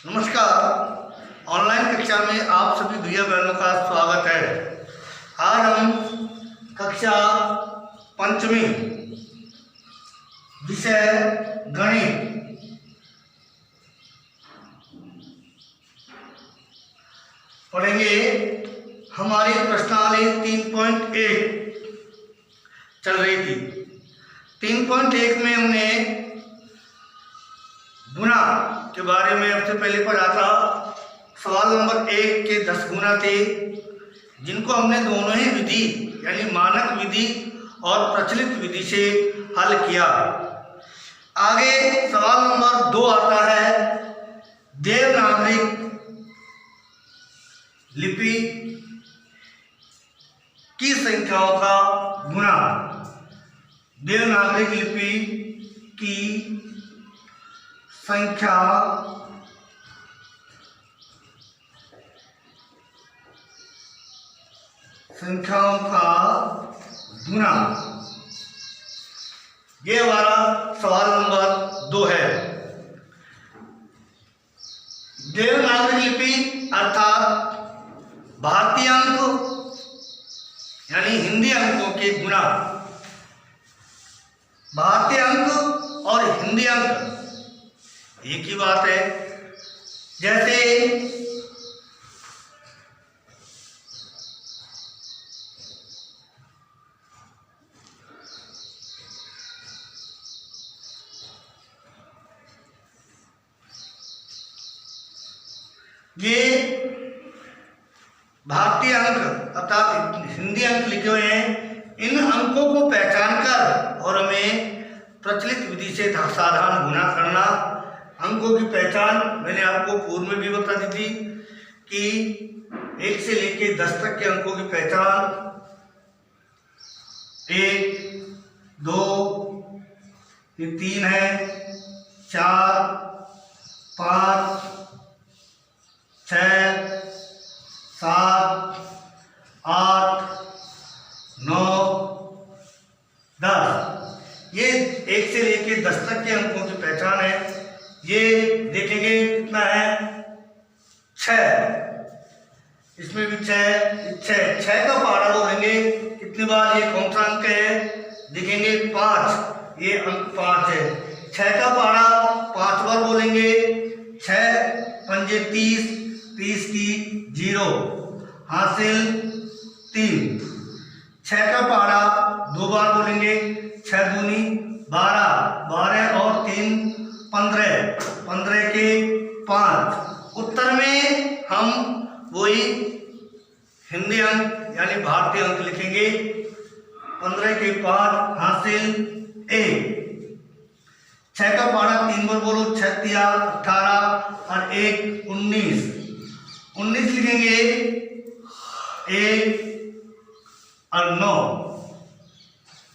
नमस्कार। ऑनलाइन कक्षा में आप सभी भैया बहनों का स्वागत है। आज हम कक्षा पंचमी विषय गणित पढ़ेंगे। हमारी प्रश्नावली 3.1 चल रही थी। 3.1 में हमने गुणा के बारे में सबसे पहले पढ़ा था। सवाल नंबर 1 के 10 गुना थे, जिनको हमने दोनों ही विधि यानी मानक विधि और प्रचलित विधि से हल किया। आगे सवाल नंबर 2 आता है देवनागरी लिपि की संख्याओं का गुणा। देवनागरी लिपि की संख्याओं का गुणा, ये हमारा सवाल नंबर 2 है। देवनागरी लिपि अर्थात भारतीय अंक यानी हिंदी अंकों के गुणा। भारतीय अंक और हिंदी अंक एक ही बात है। जैसे ये भारतीय अंक अर्थात हिंदी अंक लिखे हुए हैं। इन अंकों को पहचान कर और हमें प्रचलित विधि से साधारण गुणा करना। अंकों की पहचान मैंने आपको पूर्व में भी बता दी थी कि 1 से लेकर 10 तक के अंकों की पहचान 1, 2, ये 3 है, 4, 5, 6, 7, 8, 9, 10। ये 1 से लेकर 10 तक के अंकों की पहचान है। ये देखेंगे कितना है 6, इसमें भी 6 का पहाड़ा बोलेंगे कितनी बार। ये कौन सा अंक है देखेंगे 5, ये अंक 5 है। 6 का पहाड़ा 5 बार बोलेंगे। 6 पंजे 30, 30 की 0 हासिल 3। 6 का पहाड़ा 2 बार बोलेंगे। 6 दूनी 12, 12 और 3 15, 15 के 5। उत्तर में हम वही हिंदी अंक यानी भारतीय अंक लिखेंगे। 15 के 5 हासिल 1। 6 का पहाड़ा 3 बार बोलो। 6 तिया 18 और 1 19, 19 लिखेंगे। 1 और 9।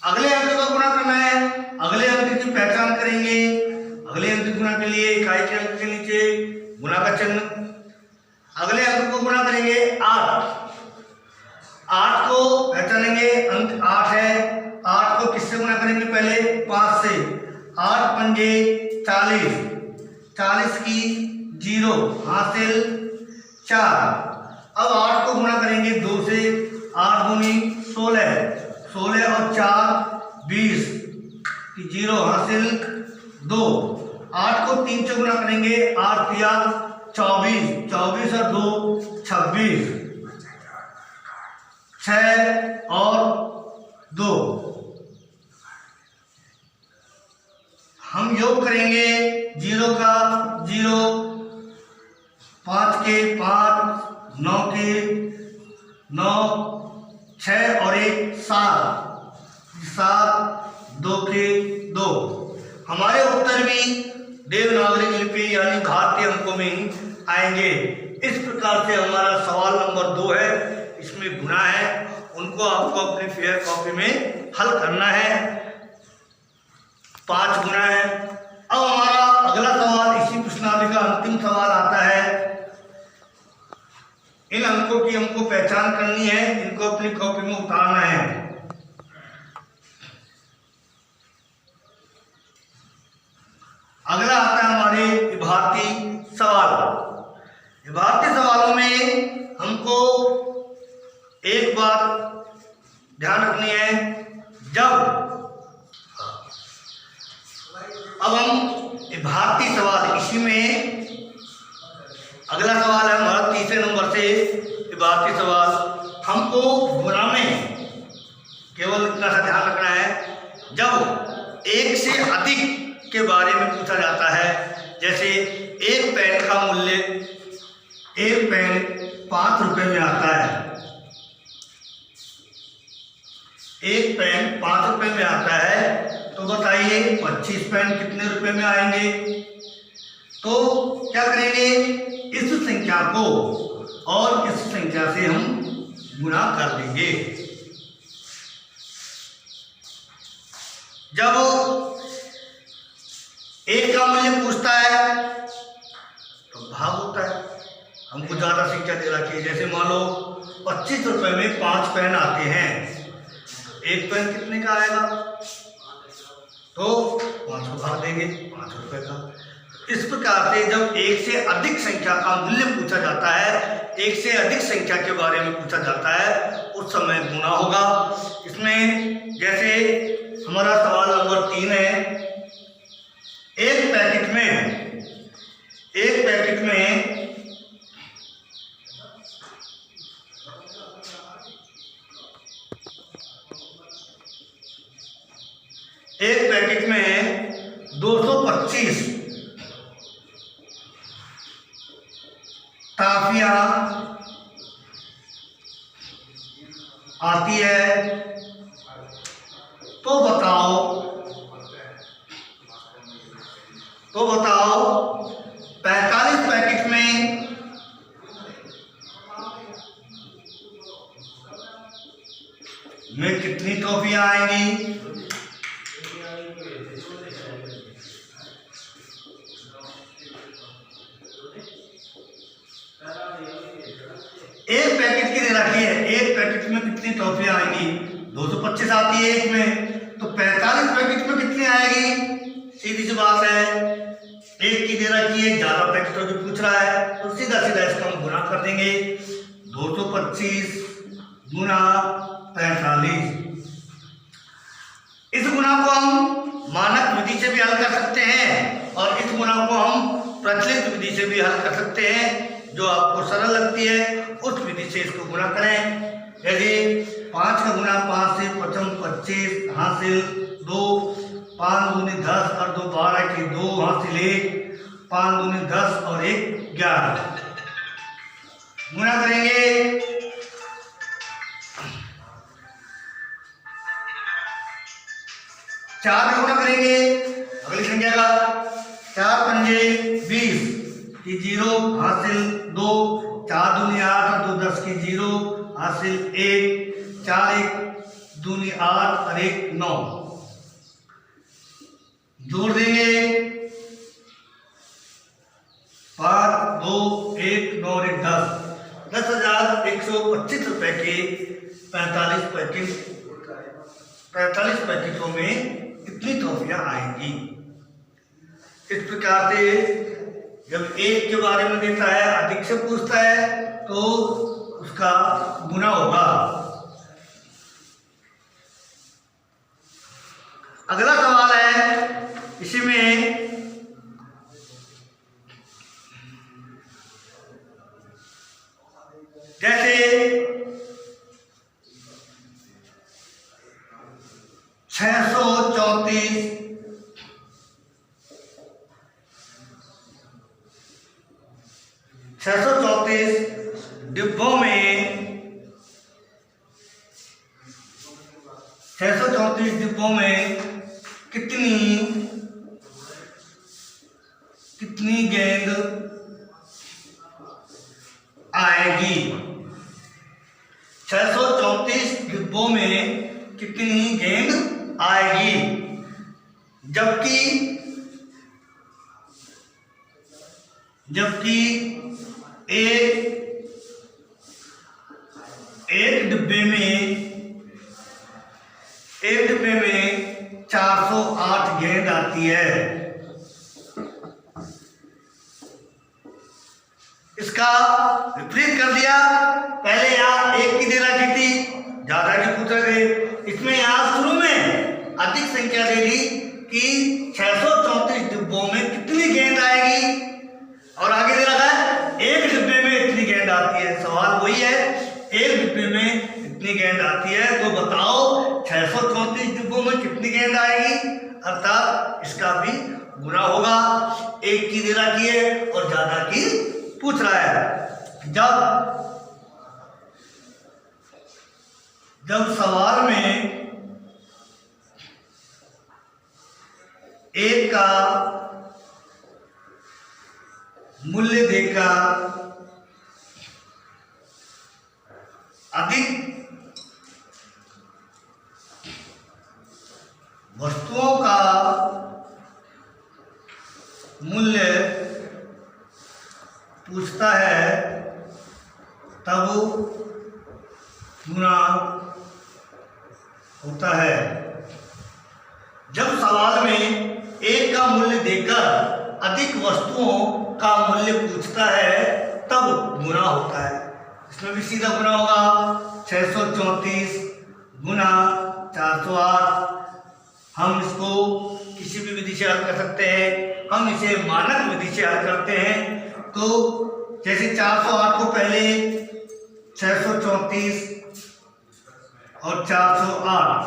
अगले अंक का गुणा करना है। अगले अंक की पहचान करेंगे। अगले अंक गुणा के लिए इकाई के अंक के नीचे गुणा का चिन्ह। अगले अंक को गुणा करेंगे 8। 8 को पहचानेंगे, अंक 8 है। 8 को किससे गुणा करेंगे पहले 5 से। 8 पंजे 40, 40 की 0 हासिल 4। अब 8 को गुणा करेंगे 2 से। 8 दूनी 16, 16 और 4 20 की 0 हासिल 2। 8 को 3 से गुणा करेंगे। 8 तिया 24, 24 और 2 26, 6 और 2। हम योग करेंगे 0 का 0, 5 के 5, 9 के 9, 6 और 1 7, 7, 2 के 2। हमारे उत्तर भी देवनागरी लिपि यानी भारतीय अंकों में ही आएंगे। इस प्रकार से हमारा सवाल नंबर 2 है, इसमें गुणा है, उनको आपको अपनी फेयर कॉपी में हल करना है। 5 गुणा है। अब हमारा अगला सवाल, इसी प्रश्नावली का अंतिम सवाल आता है। इन अंकों की हमको पहचान करनी है, इनको अपनी कॉपी में उतारना है। अगला आता है हमारे भारतीय सवाल। भारतीय सवालों में हमको एक बात ध्यान रखनी है, जब अब हम भारतीय सवाल, इसी में अगला सवाल है हमारा तीसरे नंबर से भारतीय सवाल। हमको गुणा में केवल इतना सा ध्यान रखना है, जब एक से अधिक के बारे में पूछा जाता है, जैसे एक पेन का मूल्य, एक पेन 5 रुपए में आता है, एक पेन 5 रुपए में आता है, तो बताइए 25 पेन कितने रुपए में आएंगे। तो क्या करेंगे, इस संख्या को और इस संख्या से हम गुणा कर देंगे। जब एक का मूल्य पूछता है तो भाग होता है, हमको ज्यादा संख्या दे रखी है। जैसे मान लो 25 रुपए में 5 पेन आते हैं, एक पेन कितने का आएगा, तो 5 को भाग देंगे 5 रुपए का। इस प्रकार से जब एक से अधिक संख्या का मूल्य पूछा जाता है, एक से अधिक संख्या के बारे में पूछा जाता है, उस समय गुणा होगा। इसमें जैसे हमारा सवाल नंबर 3 है, एक पैकेट में एक पैकेट में 225 टाफियां आती है, तो बताओ 45 पैकेट में कितनी टॉफियां आएंगी। एक पैकेट की दे रखी है, एक पैकेट में कितनी टॉफियां आएंगी, 225 आती है एक में, तो 45 पैकेट में कितनी आएगी। सीधी सी बात है, एक की दे रखी है, ज्यादा पैकेटों की पूछ रहा है, तो सीधा सीधा इसका हम गुणा कर देंगे। 225 गुना 45। इस गुणा को हम मानक विधि से भी हल कर सकते हैं और इस गुणा को हम प्रचलित विधि से भी हल कर सकते हैं। जो आपको सरल लगती है उस विधि से इसको गुणा करें। यदि 5 का गुणा 5 से 25 हासिल 2, 5 दूनी 10 और 2 12 की 2 हासिल 1, 5 दूनी 10 और 1 11। गुणा करेंगे 4 में गुणा करेंगे अगली संख्या का, 4 पंजे 20 की 0 हासिल 2, 4 दूनी 8 और 2 10 की 0 हासिल 1, 4 1 दूनी 8 और 1 9। जोड़ देंगे 5 2 1 9 और 1 10, 10,125 रुपए के 45 पैकेटों में कितनी टॉफियां आएंगी। इस प्रकार से जब एक के बारे में देता है, अधिक से पूछता है, तो उसका गुना होगा। अगला सवाल है, इसी में जैसे 634 डिब्बों में 634 डिब्बों में कितनी गेंद आएगी। 634 डिब्बों में कितनी गेंद आएगी, जबकि एक डिब्बे में 408 गेंद आती है। इसका विपरीत कर दिया। पहले यहाँ 1 की दे रखी थी, ज्यादा की पूछ रहे थे। इसमें यहाँ शुरू में अधिक संख्या दे दी कि 634 डिब्बों में कितनी गेंद आएगी, और आगे दे रखा है 1 डिब्बे में इतनी गेंद आती है। सवाल वही है, 1 डिब्बे में इतनी गेंद आती है, तो बताओ 634 डिब्बों में कितनी गेंद आएगी। अर्थात इसका भी गुना होगा। 1 की दे रखी है और ज्यादा की पूछ रहा है। जब सवाल में 1 का मूल्य देकर अधिक वस्तुओं का मूल्य पूछता है, तब गुना होता है। जब सवाल में 1 का मूल्य देकर अधिक वस्तुओं का मूल्य पूछता है, तब गुना होता है। इसमें भी सीधा गुना होगा। 634 गुना 408। हम इसको किसी भी विधि से हल कर सकते हैं। हम इसे मानक विधि से हल करते हैं। तो जैसे 408 को पहले 634 और 408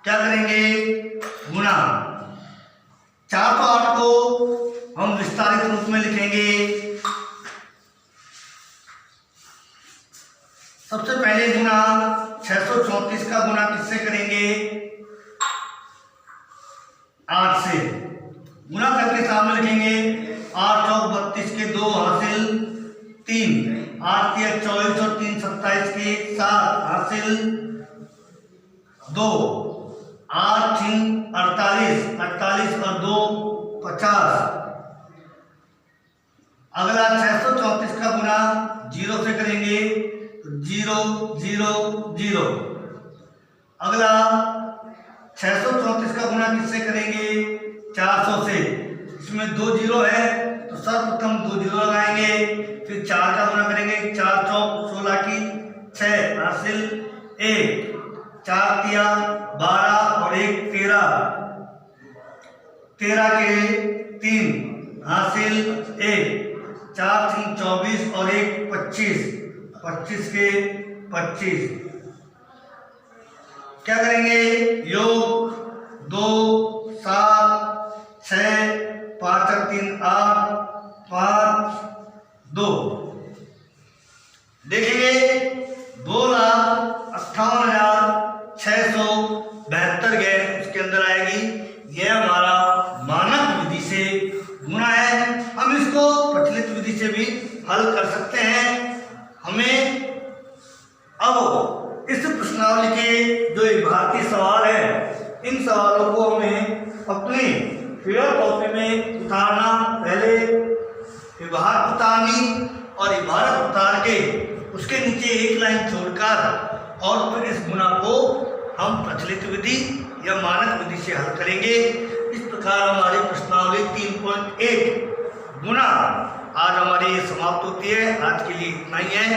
क्या करेंगे, गुना। 408 को हम विस्तारित रूप में लिखेंगे। सबसे पहले गुना 634 का गुना किससे करेंगे, 8 से। गुना करके सामने लिखेंगे 8 चौक 32 के 2 हासिल 3, 8 तिया 24 और 3 27 के 7 हासिल 2, 8 3 48, 48 और 2 50। अगला 634 का गुना 0 से करेंगे, 0 0 0। अगला 634 का गुना किससे करेंगे, 400 से। इसमें 2 0 है तो सर्वप्रथम 2 0 लगाएंगे, फिर 4 का गुना करेंगे। 4 चौक 16 की 6 हासिल 1, 4 तिया 12 और 1 13, 13 के 3 हासिल 1, 4 3 24 और 1 25, 25 के 25। क्या करेंगे, योग 2 7 6 5 और 3 8 5 2। देखेंगे 2,58,672 गेंद उसके अंदर आएगी। यह हमारा मानक विधि से गुना है। हम इसको प्रचलित विधि से भी हल कर सकते हैं। हमें अब इस प्रश्नावली के जो भारतीय सवाल है, इन सवालों को हमें अपनी फेयर कॉपी में उतारना। पहले विभाग उतारनी और इबारत उतार के उसके नीचे एक लाइन छोड़कर और फिर इस गुना को हम प्रचलित विधि या मानक विधि से हल करेंगे। इस प्रकार हमारी प्रश्नावली 3.1 गुना आज हमारी समाप्त होती है। आज के लिए इतना ही है।